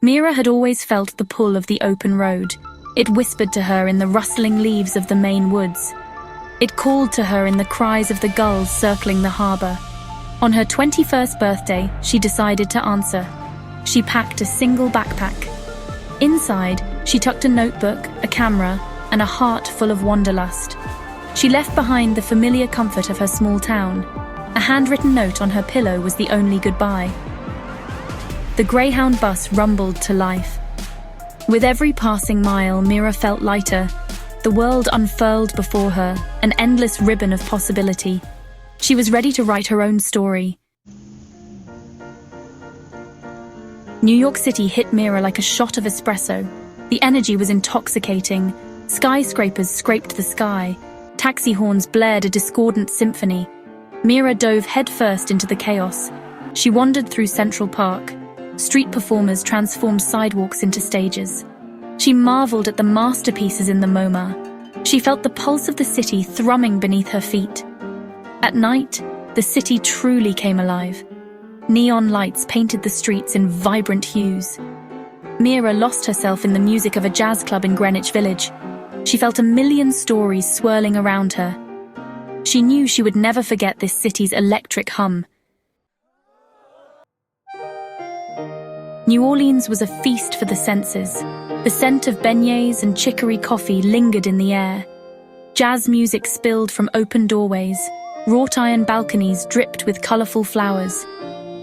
Mira had always felt the pull of the open road. It whispered to her in the rustling leaves of the Maine woods. It called to her in the cries of the gulls circling the harbor. On her 21st birthday, she decided to answer. She packed a single backpack. Inside, she tucked a notebook, a camera, and a heart full of wanderlust. She left behind the familiar comfort of her small town. A handwritten note on her pillow was the only goodbye. The Greyhound bus rumbled to life. With every passing mile, Mira felt lighter. The world unfurled before her, an endless ribbon of possibility. She was ready to write her own story. New York City hit Mira like a shot of espresso. The energy was intoxicating. Skyscrapers scraped the sky. Taxi horns blared a discordant symphony. Mira dove headfirst into the chaos. She wandered through Central Park. Street performers transformed sidewalks into stages. She marveled at the masterpieces in the MoMA. She felt the pulse of the city thrumming beneath her feet. At night, the city truly came alive. Neon lights painted the streets in vibrant hues. Mira lost herself in the music of a jazz club in Greenwich Village. She felt a million stories swirling around her. She knew she would never forget this city's electric hum. New Orleans was a feast for the senses. The scent of beignets and chicory coffee lingered in the air. Jazz music spilled from open doorways. Wrought iron balconies dripped with colorful flowers.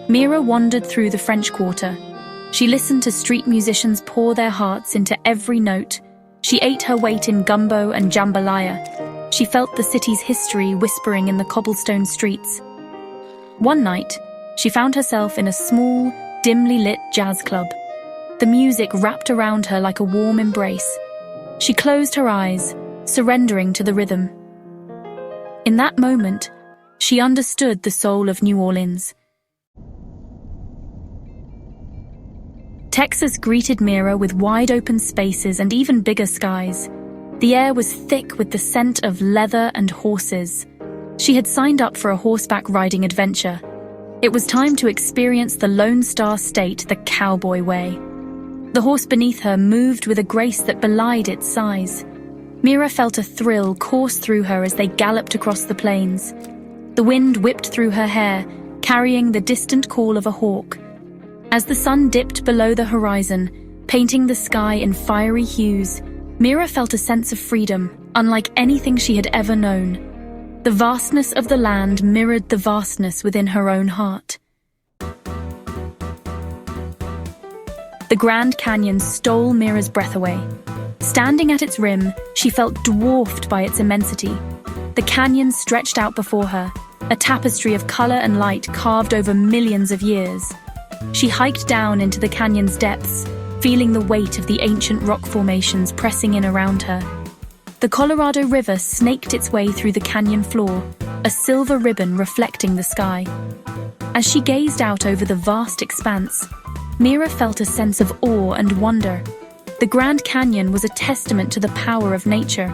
Mira wandered through the French Quarter. She listened to street musicians pour their hearts into every note. She ate her weight in gumbo and jambalaya. She felt the city's history whispering in the cobblestone streets. One night, she found herself in a small, dimly lit jazz club. The music wrapped around her like a warm embrace. She closed her eyes, surrendering to the rhythm. In that moment, she understood the soul of New Orleans. Texas greeted Mira with wide-open spaces and even bigger skies. The air was thick with the scent of leather and horses. She had signed up for a horseback riding adventure. It was time to experience the Lone Star State the cowboy way. The horse beneath her moved with a grace that belied its size. Mira felt a thrill course through her as they galloped across the plains. The wind whipped through her hair, carrying the distant call of a hawk. As the sun dipped below the horizon, painting the sky in fiery hues, Mira felt a sense of freedom, unlike anything she had ever known. The vastness of the land mirrored the vastness within her own heart. The Grand Canyon stole Mira's breath away. Standing at its rim, she felt dwarfed by its immensity. The canyon stretched out before her, a tapestry of color and light carved over millions of years. She hiked down into the canyon's depths, feeling the weight of the ancient rock formations pressing in around her. The Colorado River snaked its way through the canyon floor, a silver ribbon reflecting the sky. As she gazed out over the vast expanse, Mira felt a sense of awe and wonder. The Grand Canyon was a testament to the power of nature.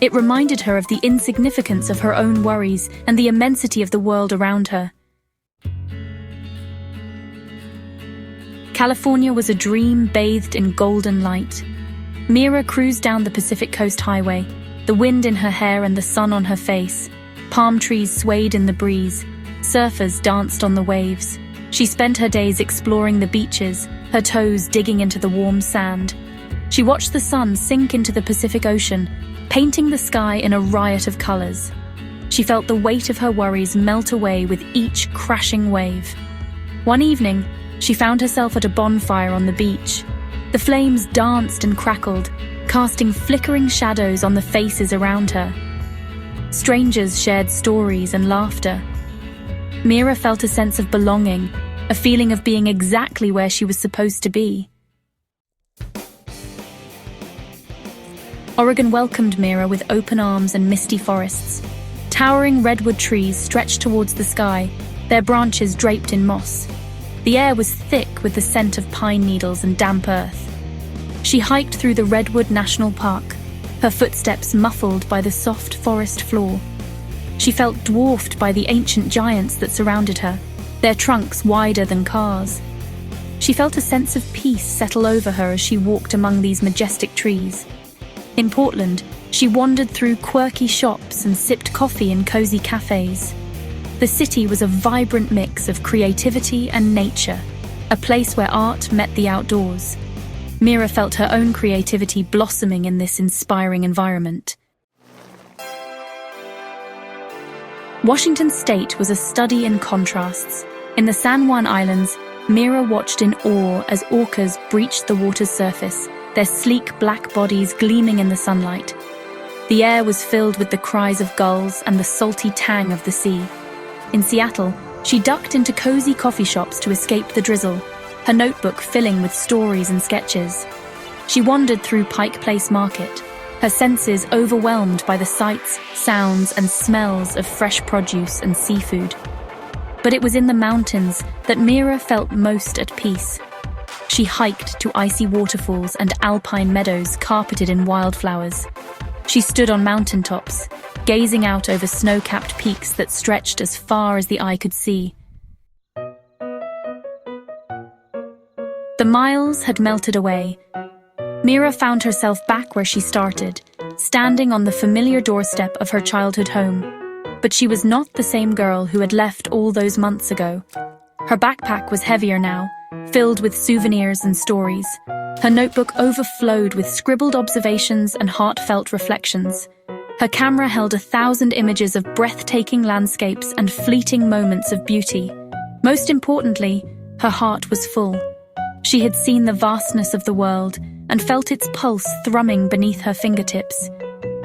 It reminded her of the insignificance of her own worries and the immensity of the world around her. California was a dream bathed in golden light. Mira cruised down the Pacific Coast Highway, the wind in her hair and the sun on her face. Palm trees swayed in the breeze. Surfers danced on the waves. She spent her days exploring the beaches, her toes digging into the warm sand. She watched the sun sink into the Pacific Ocean, painting the sky in a riot of colors. She felt the weight of her worries melt away with each crashing wave. One evening, she found herself at a bonfire on the beach. The flames danced and crackled, casting flickering shadows on the faces around her. Strangers shared stories and laughter. Mira felt a sense of belonging, a feeling of being exactly where she was supposed to be. Oregon welcomed Mira with open arms and misty forests. Towering redwood trees stretched towards the sky, their branches draped in moss. The air was thick with the scent of pine needles and damp earth. She hiked through the Redwood National Park, her footsteps muffled by the soft forest floor. She felt dwarfed by the ancient giants that surrounded her, their trunks wider than cars. She felt a sense of peace settle over her as she walked among these majestic trees. In Portland, she wandered through quirky shops and sipped coffee in cozy cafes. The city was a vibrant mix of creativity and nature, a place where art met the outdoors. Mira felt her own creativity blossoming in this inspiring environment. Washington State was a study in contrasts. In the San Juan Islands, Mira watched in awe as orcas breached the water's surface, their sleek black bodies gleaming in the sunlight. The air was filled with the cries of gulls and the salty tang of the sea. In Seattle, she ducked into cozy coffee shops to escape the drizzle, her notebook filling with stories and sketches. She wandered through Pike Place Market, her senses overwhelmed by the sights, sounds, and smells of fresh produce and seafood. But it was in the mountains that Mira felt most at peace. She hiked to icy waterfalls and alpine meadows carpeted in wildflowers. She stood on mountaintops, gazing out over snow-capped peaks that stretched as far as the eye could see. The miles had melted away. Mira found herself back where she started, standing on the familiar doorstep of her childhood home. But she was not the same girl who had left all those months ago. Her backpack was heavier now, filled with souvenirs and stories. Her notebook overflowed with scribbled observations and heartfelt reflections. Her camera held 1,000 images of breathtaking landscapes and fleeting moments of beauty. Most importantly, her heart was full. She had seen the vastness of the world and felt its pulse thrumming beneath her fingertips.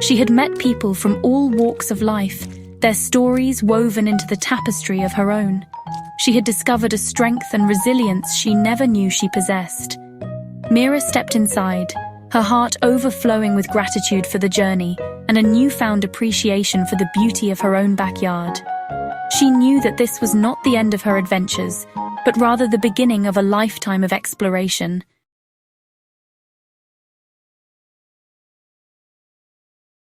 She had met people from all walks of life, their stories woven into the tapestry of her own. She had discovered a strength and resilience she never knew she possessed. Mira stepped inside, her heart overflowing with gratitude for the journey and a newfound appreciation for the beauty of her own backyard. She knew that this was not the end of her adventures, but rather the beginning of a lifetime of exploration.